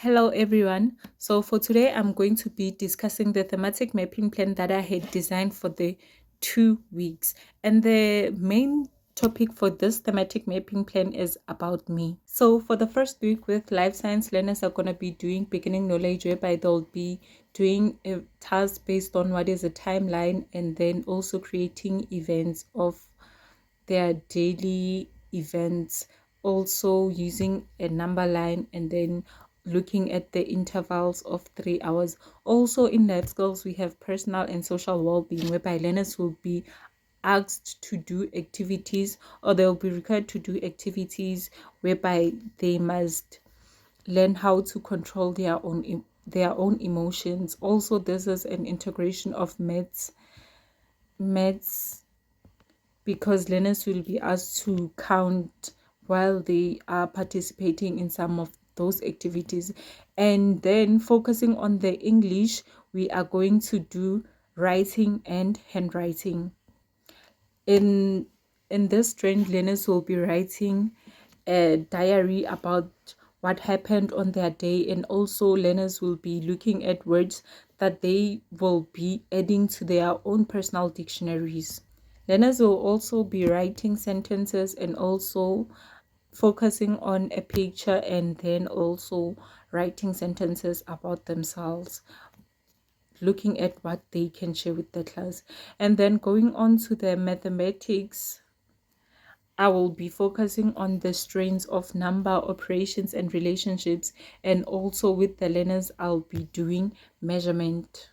Hello everyone. So for today, I'm going to be discussing the thematic mapping plan that I had designed for the 2 weeks. And the main topic for this thematic mapping plan is about me. So for the first week with life science learners are going to be doing beginning knowledge, whereby they'll be doing a task based on what is a timeline, and then also creating events of their daily events, also using a number line, and then looking at the intervals of 3 hours. Also in life skills, we have personal and social well-being, whereby learners will be asked to do activities, or they'll be required to do activities whereby they must learn how to control their own emotions. Also, this is an integration of maths, because learners will be asked to count while they are participating in some of those activities. And then focusing on the English, we are going to do writing and handwriting. In this trend, learners will be writing a diary about what happened on their day, and also learners will be looking at words that they will be adding to their own personal dictionaries. Learners will also be writing sentences and also focusing on a picture, and then also writing sentences about themselves, looking at what they can share with the class. And then going on to the mathematics, I will be focusing on the strains of number, operations, and relationships. And also with the learners, I'll be doing measurement.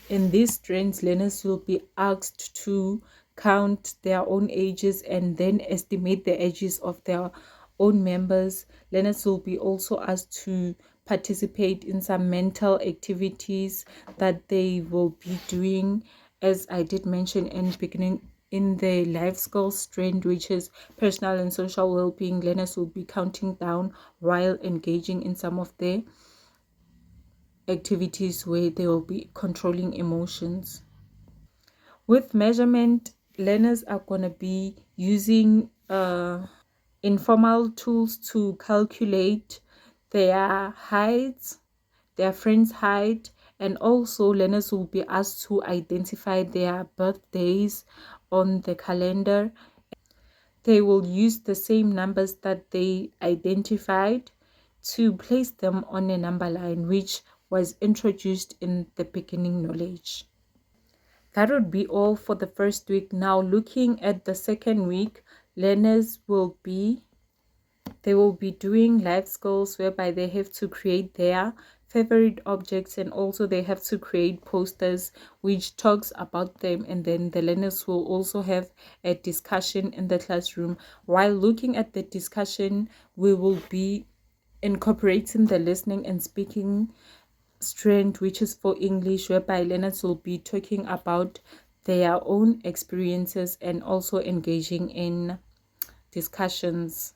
In these strains, learners will be asked to count their own ages and then estimate the ages of their own members. Learners will be also asked to participate in some mental activities that they will be doing, as I did mention in beginning. In the life skills strand, which is personal and social well-being, learners will be counting down while engaging in some of the activities where they will be controlling emotions. With measurement, learners are going to be using informal tools to calculate their heights, their friend's height, and also learners will be asked to identify their birthdays on the calendar. They will use the same numbers that they identified to place them on a number line, which was introduced in the beginning knowledge. That would be all for the first week. Now looking at the second week, learners will be doing life skills, whereby they have to create their favorite objects, and also they have to create posters which talks about them. And then the learners will also have a discussion in the classroom. While looking at the discussion, we will be incorporating the listening and speaking strand, which is for English, whereby learners will be talking about their own experiences and also engaging in discussions.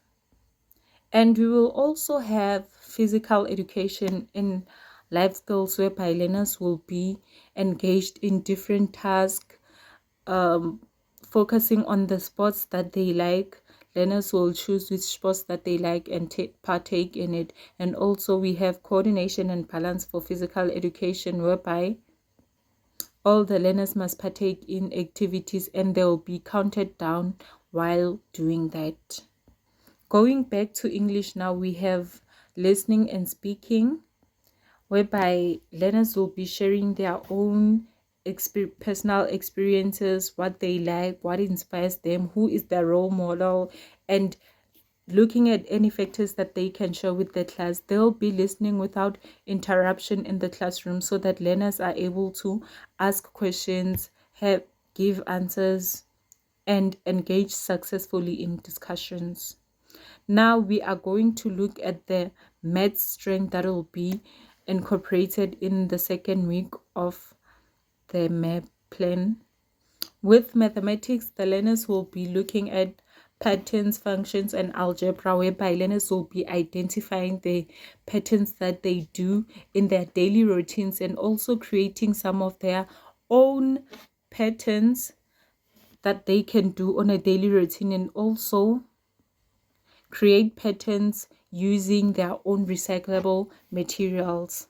And we will also have physical education in life skills, whereby learners will be engaged in different tasks, um, focusing on the sports that they like. Learners will choose which sports that they like and partake in it. And also we have coordination and balance for physical education, whereby all the learners must partake in activities and they will be counted down while doing that. Going back to English now, we have listening and speaking, whereby learners will be sharing their own personal experiences, what they like, what inspires them, who is their role model, and looking at any factors that they can share with the class. They'll be listening without interruption in the classroom, so that learners are able to ask questions, give answers, and engage successfully in discussions. Now we are going to look at the math strength that will be incorporated in the second week of the map plan. With mathematics, the learners will be looking at patterns, functions, and algebra, whereby learners will be identifying the patterns that they do in their daily routines, and also creating some of their own patterns that they can do on a daily routine, and also create patterns using their own recyclable materials.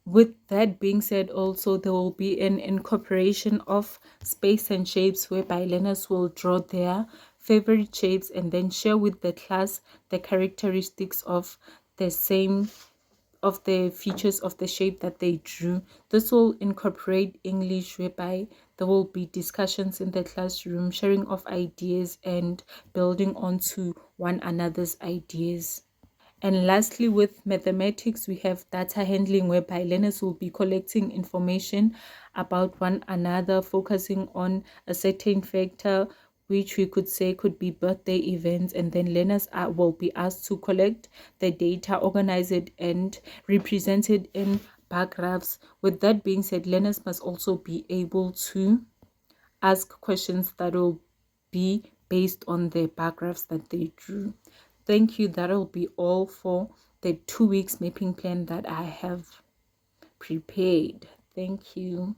With that being said, also there will be an incorporation of space and shapes whereby learners will draw their favorite shapes and then share with the class the characteristics of the same of the features of the shape that they drew. This will incorporate English, whereby there will be discussions in the classroom, sharing of ideas and building onto one another's ideas. And lastly, with mathematics, we have data handling, whereby learners will be collecting information about one another, focusing on a certain factor, which we could say could be birthday events, and then learners will be asked to collect the data, organize it, and represent it in bar graphs. With that being said, learners must also be able to ask questions that will be based on the bar graphs that they drew. Thank you. That'll be all for the 2 weeks mapping plan that I have prepared. Thank you.